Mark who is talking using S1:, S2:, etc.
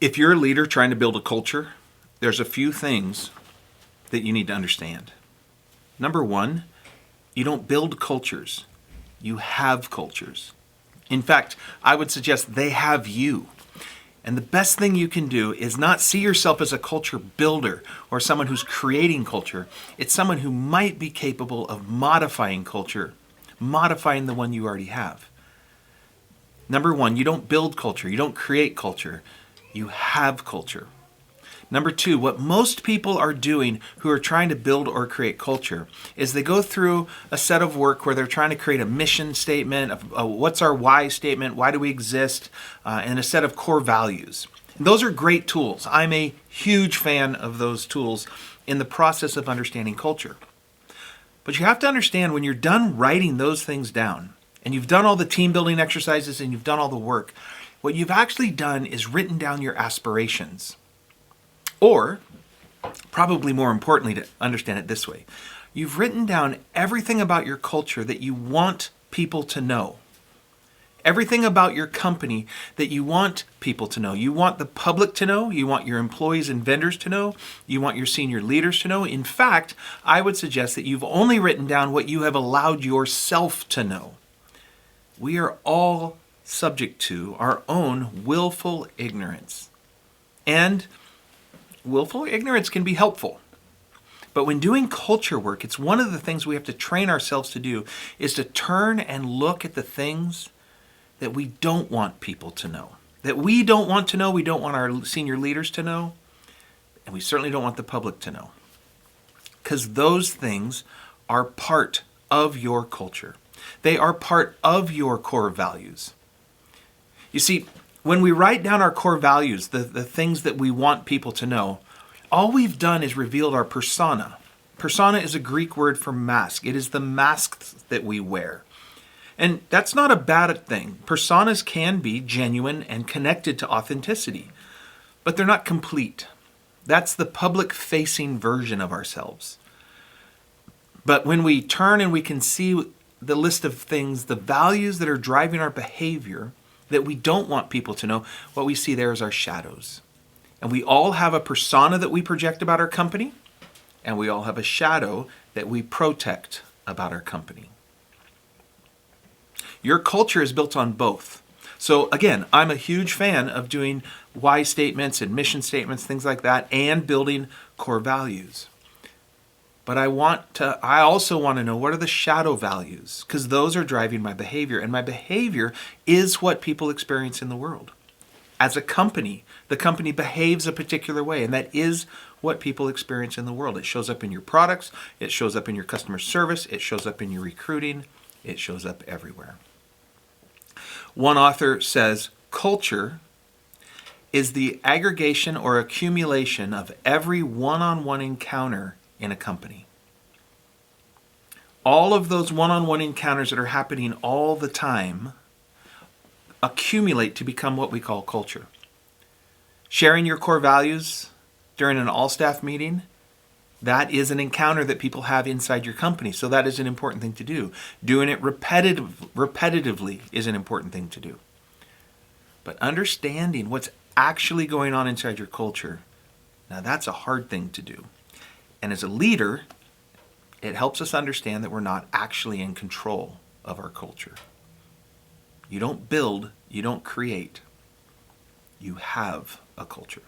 S1: If you're a leader trying to build a culture, there's a few things that you need to understand. Number one, you don't build cultures. You have cultures. In fact, I would suggest they have you. And the best thing you can do is not see yourself as a culture builder or someone who's creating culture. It's someone who might be capable of modifying culture, modifying the one you already have. Number one, you don't build culture. You don't create culture. You have culture. Number two, what most people are doing who are trying to build or create culture is they go through a set of work where they're trying to create a mission statement, what's our why statement, why do we exist, and a set of core values. And those are great tools. I'm a huge fan of those tools in the process of understanding culture. But you have to understand when you're done writing those things down, and you've done all the team building exercises and you've done all the work, what you've actually done is written down your aspirations. Or, probably more importantly to understand it this way, you've written down everything about your culture that you want people to know. Everything about your company that you want people to know. You want the public to know. You want your employees and vendors to know. You want your senior leaders to know. In fact, I would suggest that you've only written down what you have allowed yourself to know. We are all subject to our own willful ignorance. And willful ignorance can be helpful. But when doing culture work, it's one of the things we have to train ourselves to do is to turn and look at the things that we don't want people to know. That we don't want to know, we don't want our senior leaders to know, and we certainly don't want the public to know. Because those things are part of your culture. They are part of your core values. You see, when we write down our core values, the things that we want people to know, all we've done is revealed our persona. Persona is a Greek word for mask. It is the masks that we wear. And that's not a bad thing. Personas can be genuine and connected to authenticity, but they're not complete. That's the public-facing version of ourselves. But when we turn and we can see the list of things, the values that are driving our behavior, that we don't want people to know, what we see there is our shadows. And we all have a persona that we project about our company, and we all have a shadow that we protect about our company. Your culture is built on both. So again, I'm a huge fan of doing why statements and mission statements, things like that, and building core values. But I also want to know, what are the shadow values? Because those are driving my behavior. And my behavior is what people experience in the world. As a company, the company behaves a particular way. And that is what people experience in the world. It shows up in your products. It shows up in your customer service. It shows up in your recruiting. It shows up everywhere. One author says, culture is the aggregation or accumulation of every one-on-one encounter in a company. All of those one-on-one encounters that are happening all the time accumulate to become what we call culture. Sharing your core values during an all-staff meeting, that is an encounter that people have inside your company. So that is an important thing to do. Doing it repetitively is an important thing to do. But understanding what's actually going on inside your culture, now that's a hard thing to do. And as a leader, it helps us understand that we're not actually in control of our culture. You don't build, you don't create. You have a culture.